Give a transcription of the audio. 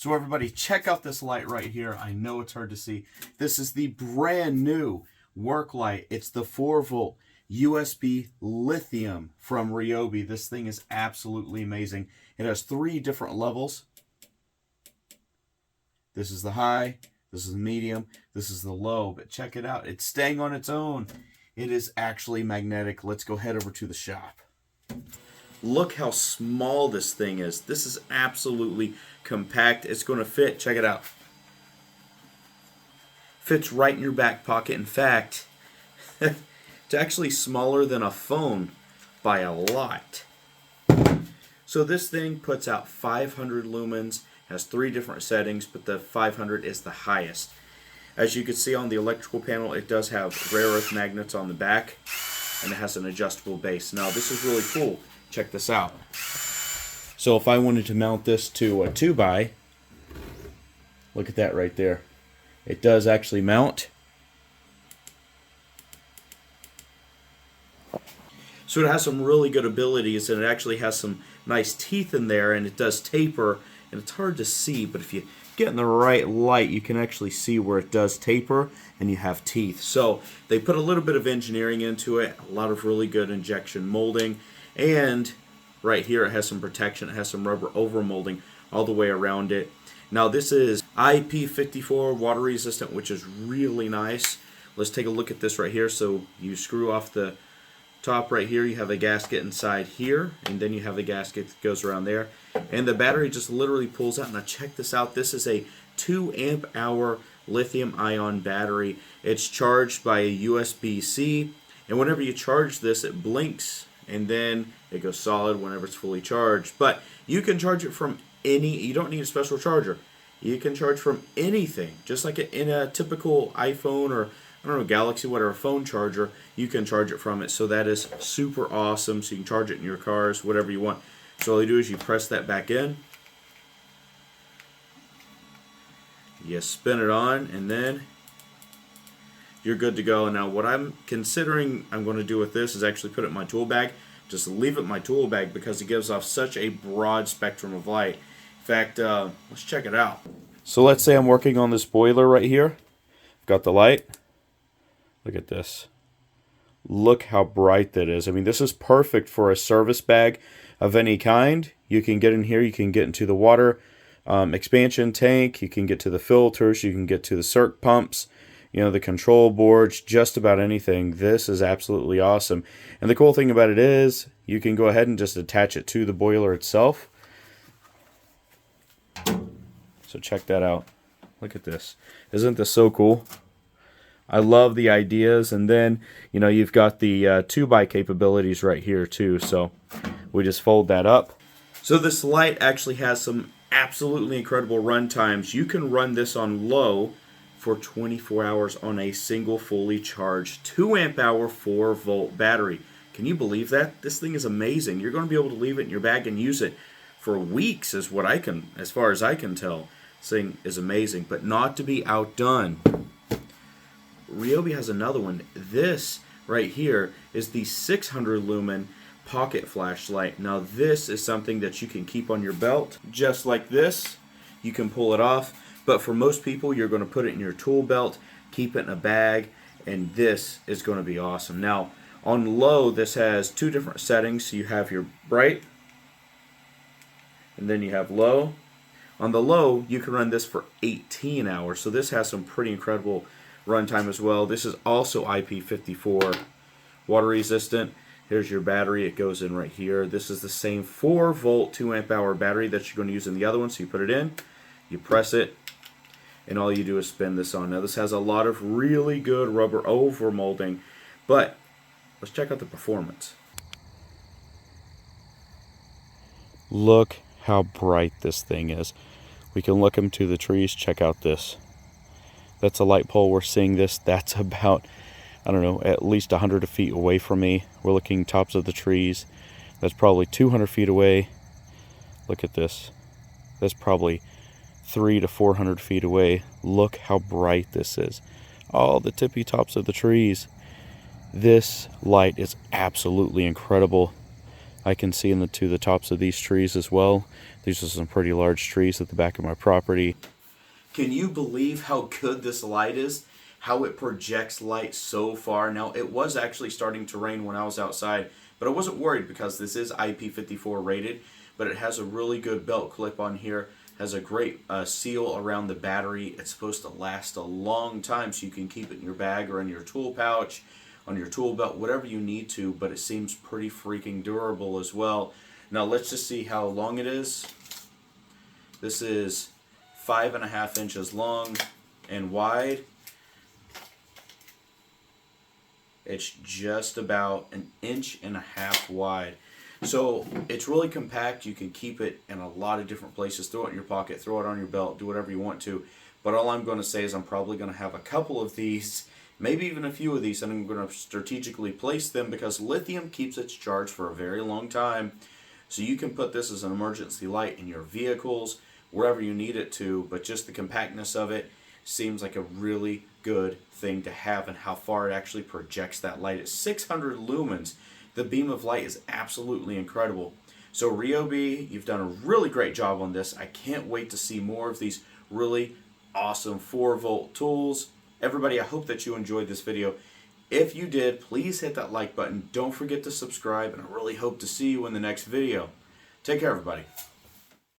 So everybody, check out this light right here. I know it's hard to see. This is the brand new work light. It's the 4-volt USB lithium from Ryobi. This thing is absolutely amazing. It has 3 different levels. This is the high, this is the medium, this is the low. But check it out. It's staying on its own. It is actually magnetic. Let's go head over to the shop. Look how small this thing is. This is absolutely compact. It's going to fit. Check it out. Fits right in your back pocket. In fact, it's actually smaller than a phone by a lot. So this thing puts out 500 lumens, has 3 different settings, but the 500 is the highest. As you can see on the electrical panel, it does have rare earth magnets on the back, and it has an adjustable base. Now this is really cool. Check this out. So if I wanted to mount this to a 2x, look at that right there. It does actually mount. So it has some really good abilities, and it actually has some nice teeth in there, and it does taper, and it's hard to see, but if you get in the right light, you can actually see where it does taper, and you have teeth. So they put a little bit of engineering into it, a lot of really good injection molding, and right here it has some protection. It has some rubber overmolding all the way around it. Now this is IP54 water resistant, which is really nice. Let's take a look at this right here. So you screw off the top right here, you have a gasket inside here, and then you have a gasket that goes around there, and the battery just literally pulls out. Now check this out. This is a 2 amp hour lithium ion battery. It's charged by a USB-C, and whenever you charge this, it blinks and then it goes solid whenever it's fully charged. But you can charge it from you don't need a special charger. You can charge from anything, just like in a typical iPhone or I don't know, Galaxy, whatever phone charger, you can charge it from it. So that is super awesome. So you can charge it in your cars, whatever you want. So all you do is you press that back in, you spin it on, and then you're good to go. Now what I'm considering I'm going to do with this is actually put it in my tool bag. Just leave it in my tool bag because it gives off such a broad spectrum of light. In fact, let's check it out. So let's say I'm working on this boiler right here. I've got the light. Look at this. Look how bright that is. I mean, this is perfect for a service bag of any kind. You can get in here, you can get into the water expansion tank, you can get to the filters, you can get to the circ pumps, you know, the control boards, just about anything. This is absolutely awesome. And the cool thing about it is you can go ahead and just attach it to the boiler itself. So check that out. Look at this. Isn't this so cool? I love the ideas. And then, you know, you've got the 2x capabilities right here too. So we just fold that up. So this light actually has some absolutely incredible run times. You can run this on low for 24 hours on a single fully charged 2 amp hour 4-volt battery. Can you believe that? This thing is amazing. You're going to be able to leave it in your bag and use it for weeks, is what I can, as far as I can tell. This thing is amazing, but not to be outdone, Ryobi has another one. This right here is the 600 lumen pocket flashlight. Now this is something that you can keep on your belt just like this. You can pull it off, but for most people you're going to put it in your tool belt, keep it in a bag, and this is going to be awesome. Now on low, this has 2 different settings. So you have your bright, and then you have low. On the low, you can run this for 18 hours. So this has some pretty incredible runtime as well. This is also IP54 water resistant. Here's your battery. It goes in right here. This is the same 4-volt 2 amp hour battery that you're going to use in the other one. So you put it in, you press it, and all you do is spin this on. Now this has a lot of really good rubber over molding, but let's check out the performance. Look how bright this thing is. We can look into the trees. Check out this. That's a light pole. We're seeing this. That's about, I don't know, at least 100 feet away from me. We're looking tops of the trees. That's probably 200 feet away. Look at this. That's probably 300 to 400 feet away. Look how bright this is. All the tippy tops of the trees. This light is absolutely incredible. I can see to the tops of these trees as well. These are some pretty large trees at the back of my property. Can you believe how good this light is? How it projects light so far. Now, it was actually starting to rain when I was outside, but I wasn't worried because this is IP54 rated, but it has a really good belt clip on here. Has a great seal around the battery. It's supposed to last a long time, so you can keep it in your bag or in your tool pouch, on your tool belt, whatever you need to, but it seems pretty freaking durable as well. Now let's just see how long it is. This is 5.5 inches long and wide. It's just about 1.5 inches wide. So it's really compact. You can keep it in a lot of different places. Throw it in your pocket, throw it on your belt, do whatever you want to. But all I'm going to say is I'm probably going to have a couple of these, maybe even a few of these, and I'm going to strategically place them because lithium keeps its charge for a very long time. So you can put this as an emergency light in your vehicles, wherever you need it to, but just the compactness of it seems like a really good thing to have, and how far it actually projects that light. It's 600 lumens. The beam of light is absolutely incredible. So Ryobi, you've done a really great job on this. I can't wait to see more of these really awesome 4-volt tools. Everybody, I hope that you enjoyed this video. If you did, please hit that like button. Don't forget to subscribe, and I really hope to see you in the next video. Take care, everybody.